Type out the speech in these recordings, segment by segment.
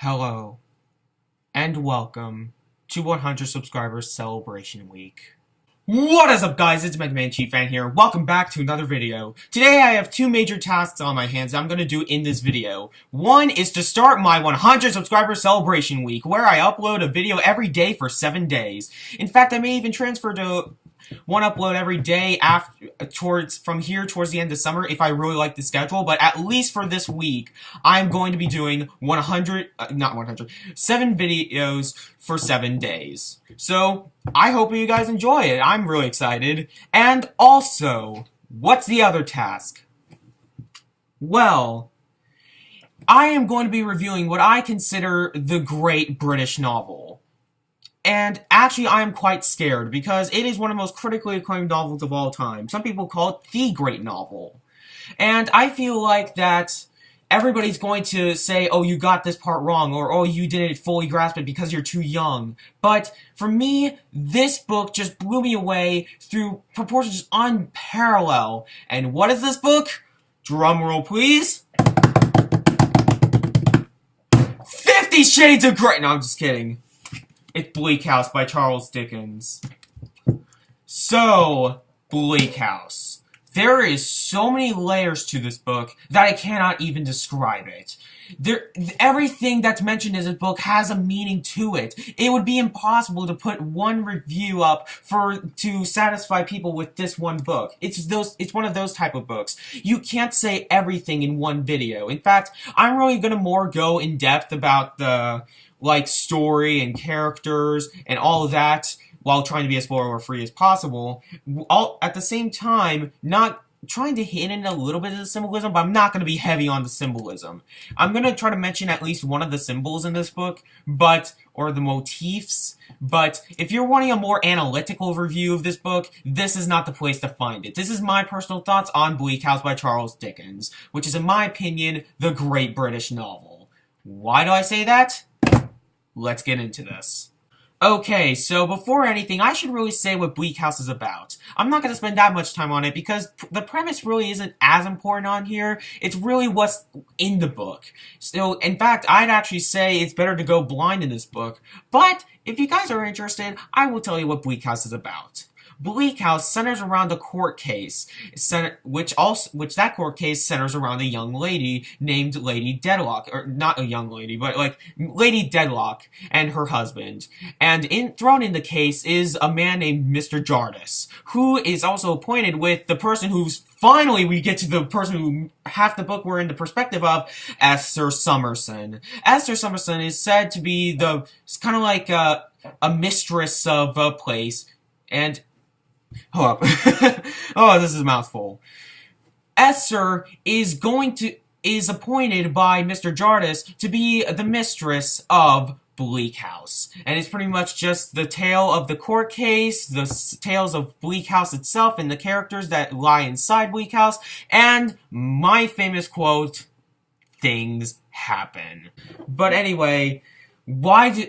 Hello, and welcome to 100 Subscribers Celebration Week. What is up, guys? It's Mega Chief Fan here. Welcome back to another video. Today I have two major tasks on my hands that I'm going to do in this video. One is to start my 100 Subscribers Celebration Week, where I upload a video every day for 7 days. In fact, I may even transfer to one upload every day from here towards the end of summer if I really like the schedule, but at least for this week, I'm going to be doing 7 videos for 7 days. So, I hope you guys enjoy it. I'm really excited. And also, what's the other task? Well, I am going to be reviewing what I consider the great British novel. And actually, I am quite scared, because it is one of the most critically acclaimed novels of all time. Some people call it the great novel. And I feel like that everybody's going to say, oh, you got this part wrong, or oh, you didn't fully grasp it because you're too young. But for me, this book just blew me away through proportions unparalleled. And what is this book? Drumroll, please. 50 Shades of Grey! No, I'm just kidding. It's Bleak House by Charles Dickens. So, Bleak House. There is so many layers to this book that I cannot even describe it. Everything that's mentioned in this book has a meaning to it. It would be impossible to put one review up to satisfy people with this one book. It's one of those type of books. You can't say everything in one video. In fact, I'm really gonna more go in depth about the story and characters and all of that, while trying to be as spoiler-free as possible, at the same time, not trying to hit in a little bit of the symbolism, but I'm not going to be heavy on the symbolism. I'm going to try to mention at least one of the symbols in this book, or the motifs, but if you're wanting a more analytical review of this book, this is not the place to find it. This is my personal thoughts on Bleak House by Charles Dickens, which is, in my opinion, the great British novel. Why do I say that? Let's get into this. Okay, so before anything, I should really say what Bleak House is about. I'm not going to spend that much time on it because the premise really isn't as important on here. It's really what's in the book. So, in fact, I'd actually say it's better to go blind in this book. But, if you guys are interested, I will tell you what Bleak House is about. Bleak House centers around a court case, which that court case centers around a young lady named Lady Dedlock, or not a young lady, but Lady Dedlock and her husband. And thrown in the case is a man named Mr. Jardiss, who is also appointed with the person who's finally we get to the person who half the book we're in the perspective of, Esther Summerson. Esther Summerson is said to be kind of like a mistress of a place, and hold up. Oh, this is a mouthful. Esther is appointed by Mr. Jardiss to be the mistress of Bleak House. And it's pretty much just the tale of the court case, the tales of Bleak House itself, and the characters that lie inside Bleak House, and my famous quote, things happen. But anyway,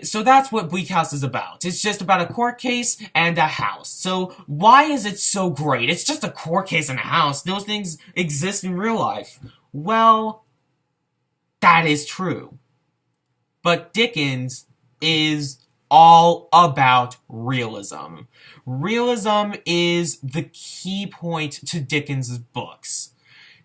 so that's what Bleak House is about. It's just about a court case and a house. So why is it so great? It's just a court case and a house. Those things exist in real life. Well, that is true. But Dickens is all about realism. Realism is the key point to Dickens' books.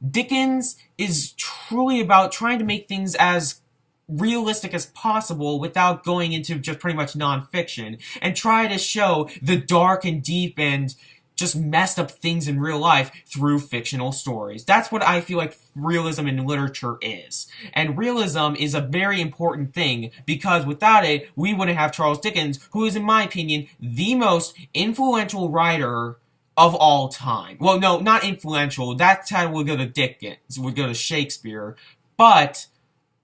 Dickens is truly about trying to make things as realistic as possible without going into just pretty much nonfiction, and try to show the dark and deep and just messed up things in real life through fictional stories. That's what I feel like realism in literature is. And realism is a very important thing, because without it, we wouldn't have Charles Dickens, who is, in my opinion, the most influential writer of all time. Well, no, not influential. That title would go to Dickens, would go to Shakespeare, but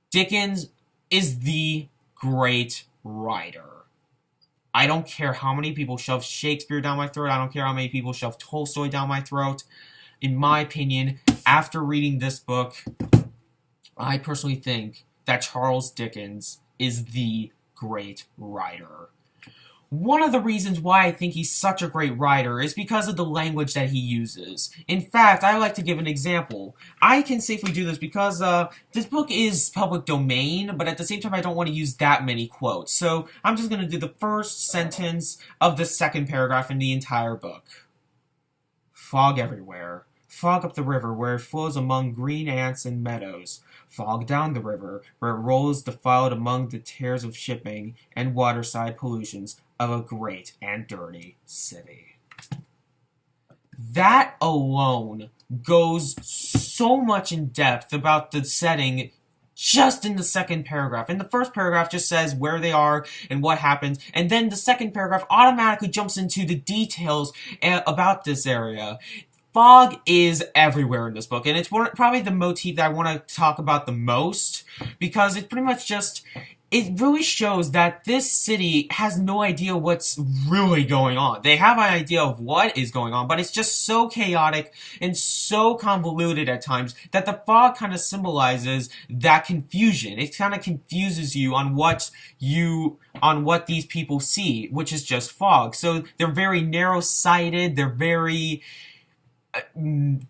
Dickens is the great writer. I don't care how many people shove Shakespeare down my throat. I don't care how many people shove Tolstoy down my throat. In my opinion, after reading this book, I personally think that Charles Dickens is the great writer. one of the reasons why I think he's such a great writer is because of the language that he uses. In fact, I like to give an example. I can safely do this because this book is public domain, but at the same time I don't want to use that many quotes. So I'm just going to do the first sentence of the second paragraph in the entire book. Fog everywhere. Fog up the river where it flows among green ants and meadows. Fog down the river where it rolls defiled among the tears of shipping and waterside pollutions of a great and dirty city. That alone goes so much in depth about the setting just in the second paragraph. And the first paragraph just says where they are and what happens, and then the second paragraph automatically jumps into the details about this area. Fog is everywhere in this book, and it's probably the motif that I want to talk about the most, because it's pretty much just, it really shows that this city has no idea what's really going on. They have an idea of what is going on, but it's just so chaotic and so convoluted at times that the fog kind of symbolizes that confusion. It kind of confuses you on what these people see, which is just fog. So they're very narrow-sighted, they're very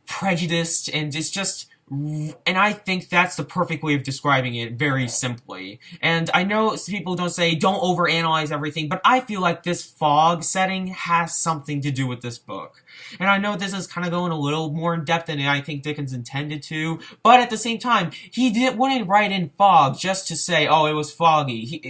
prejudiced, and it's just, and I think that's the perfect way of describing it very simply. And I know people don't overanalyze everything, but I feel like this fog setting has something to do with this book. And I know this is kind of going a little more in depth than I think Dickens intended to, but at the same time, wouldn't write in fog just to say, oh, it was foggy.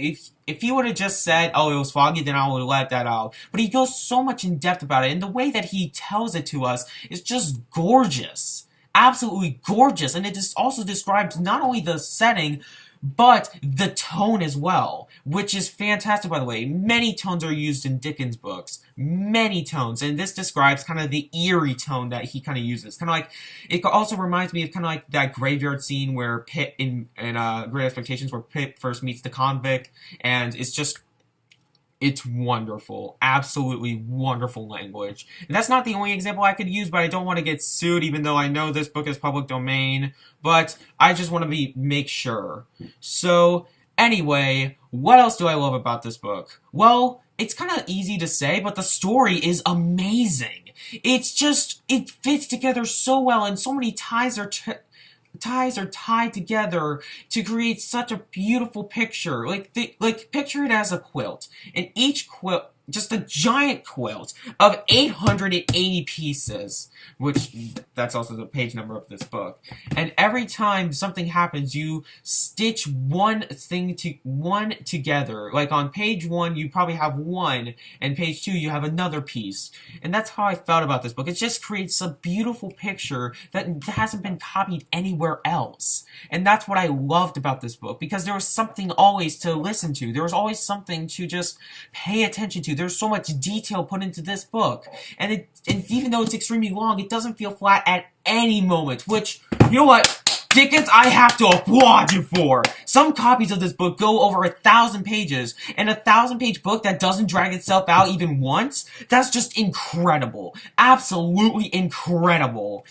If he would have just said, oh, it was foggy, then I would have let that out. But he goes so much in depth about it, and the way that he tells it to us is just gorgeous. Absolutely gorgeous. And it just also describes not only the setting, but the tone as well, which is fantastic, by the way. Many tones are used in Dickens' books. Many tones. And this describes kind of the eerie tone that he kind of uses. Kind of like, it also reminds me of kind of like that graveyard scene where Pitt in Great Expectations, where Pitt first meets the convict, and it's wonderful. Absolutely wonderful language. And that's not the only example I could use, but I don't want to get sued, even though I know this book is public domain. But I just want to make sure. So, anyway, what else do I love about this book? Well, it's kind of easy to say, but the story is amazing. It's just, it fits together so well, and so many ties are tied together to create such a beautiful picture. Like picture it as a quilt, and each quilt, just a giant quilt of 880 pieces, which that's also the page number of this book. And every time something happens, you stitch one together. Like on page 1, you probably have one, and page 2, you have another piece. And that's how I felt about this book. It just creates a beautiful picture that hasn't been copied anywhere else. And that's what I loved about this book, because there was something always to listen to. There was always something to just pay attention to. There's so much detail put into this book. And even though it's extremely long, it doesn't feel flat at any moment, which, you know what, Dickens, I have to applaud you for. Some copies of this book go over 1,000 pages, and a 1,000-page book that doesn't drag itself out even once, that's just incredible. Absolutely incredible.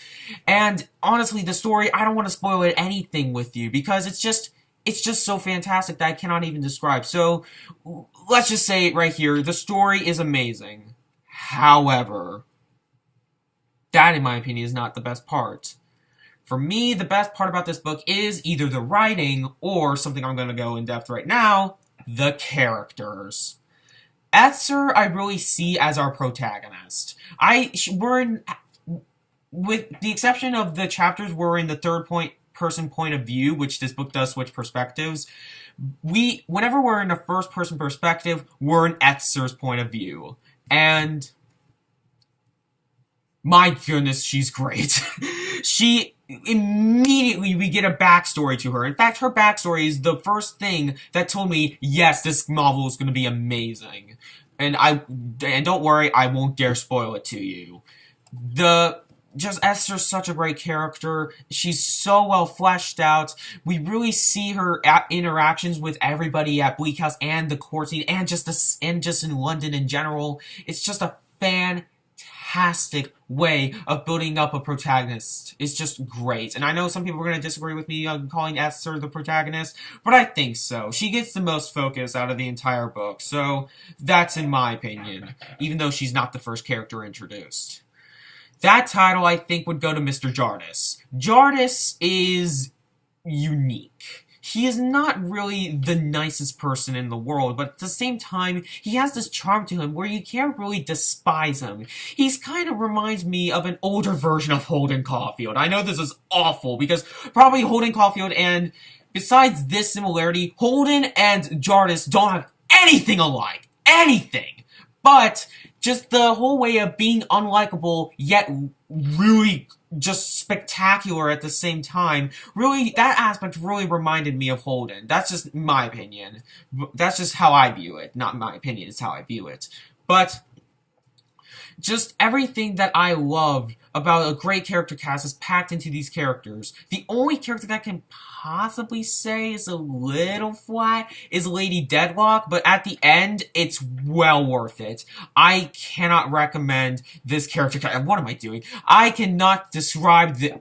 And honestly, the story, I don't want to spoil anything with you, because it's just so fantastic that I cannot even describe. So, let's just say it right here. The story is amazing. However, that, in my opinion, is not the best part. For me, the best part about this book is either the writing or something I'm going to go in depth right now, the characters. Etzer, I really see as our protagonist. With the exception of the chapters we're in the third-person point of view, which this book does switch perspectives, whenever we're in a first-person perspective, we're in Etzer's point of view. And my goodness, she's great. Immediately we get a backstory to her. In fact, her backstory is the first thing that told me, yes, this novel is going to be amazing. And don't worry, I won't dare spoil it to you. Esther's such a great character. She's so well fleshed out. We really see her interactions with everybody at Bleak House and the court scene, and just in London in general. It's just a fantastic fantastic way of building up a protagonist. It's just great. And I know some people are going to disagree with me on calling Esther the protagonist, but I think so. She gets the most focus out of the entire book, so that's in my opinion, even though she's not the first character introduced. That title, I think, would go to Mr. Jardis. Jardis is unique. He is not really the nicest person in the world, but at the same time, he has this charm to him where you can't really despise him. He's kind of reminds me of an older version of Holden Caulfield. I know this is awful, because probably Holden Caulfield and, besides this similarity, Holden and Jardis don't have anything alike. Anything! But just the whole way of being unlikable, yet really just spectacular at the same time, really, that aspect really reminded me of Holden. That's just my opinion. That's just how I view it. Not my opinion, it's how I view it. But just everything that I love about a great character cast is packed into these characters. The only character that I can possibly say is a little flat is Lady Deadlock, but at the end, it's well worth it. I cannot recommend this character cast. What am I doing? I cannot describe the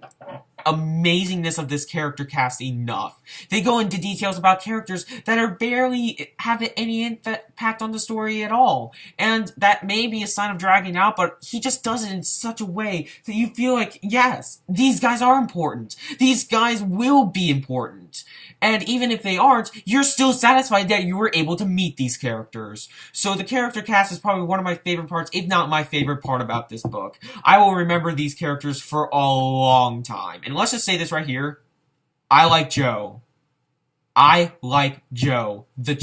amazingness of this character cast enough. They go into details about characters that are barely have any impact on the story at all. And that may be a sign of dragging out, but he just does it in such a way that you feel like, yes, these guys are important. These guys will be important. And even if they aren't, you're still satisfied that you were able to meet these characters. So the character cast is probably one of my favorite parts, if not my favorite part about this book. I will remember these characters for a long time. And let's just say this right here. I like Joe. I like Joe, the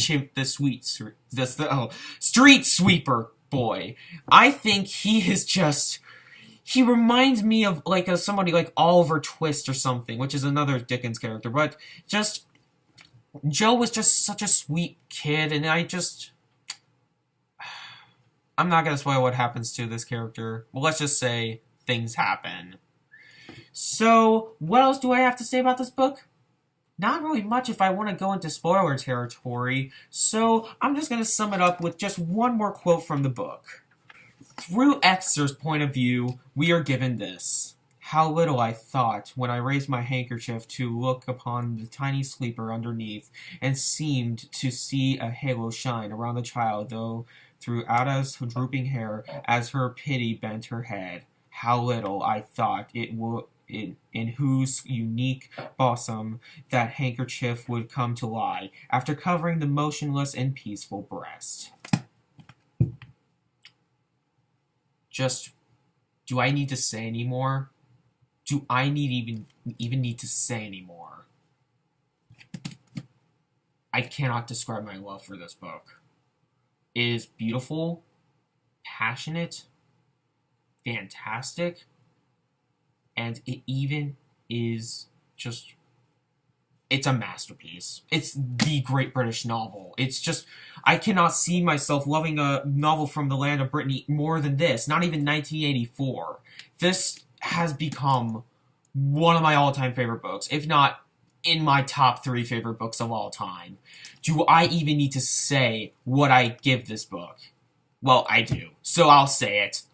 street sweeper boy. I think he is just... He reminds me of, like, somebody like Oliver Twist or something, which is another Dickens character, but just... Joe was just such a sweet kid, and I'm not gonna spoil what happens to this character, but let's just say things happen. So, what else do I have to say about this book? Not really much if I want to go into spoiler territory, so I'm just going to sum it up with just one more quote from the book. Through Esther's point of view, we are given this. How little I thought when I raised my handkerchief to look upon the tiny sleeper underneath, and seemed to see a halo shine around the child, though through Ada's drooping hair, as her pity bent her head. How little I thought it would... In whose unique bosom that handkerchief would come to lie, after covering the motionless and peaceful breast. Just, do I need to say any more? Do I even need to say any more? I cannot describe my love for this book. It is beautiful, passionate, fantastic, and it even is just... It's a masterpiece. It's the great British novel. It's just... I cannot see myself loving a novel from the land of Brittany more than this. Not even 1984. This has become one of my all-time favorite books, if not in my top 3 favorite books of all time. Do I even need to say what I give this book? Well, I do. So I'll say it.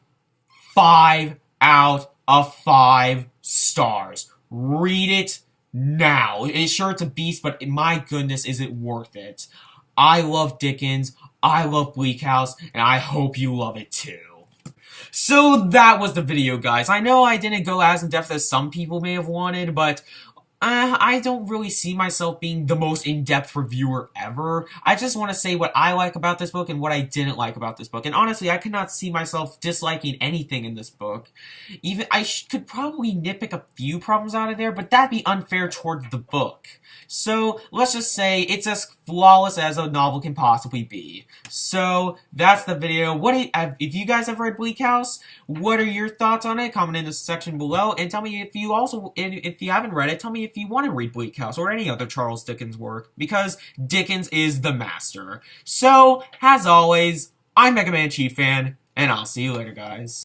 5 out of 5 stars. Read it now. It's sure it's a beast, but my goodness, is it worth it. I love Dickens, I love Bleak House, and I hope you love it too. So that was the video, guys. I know I didn't go as in-depth as some people may have wanted, but I don't really see myself being the most in-depth reviewer ever. I just want to say what I like about this book and what I didn't like about this book. And honestly, I cannot see myself disliking anything in this book. Even I could probably nitpick a few problems out of there, but that'd be unfair towards the book. So let's just say it's as flawless as a novel can possibly be. So that's the video. If you guys have read Bleak House, what are your thoughts on it? Comment in the section below, and tell me if you haven't read it, tell me if you want to read Bleak House or any other Charles Dickens work, because Dickens is the master. So, as always, I'm Mega Man Chief Fan, and I'll see you later, guys.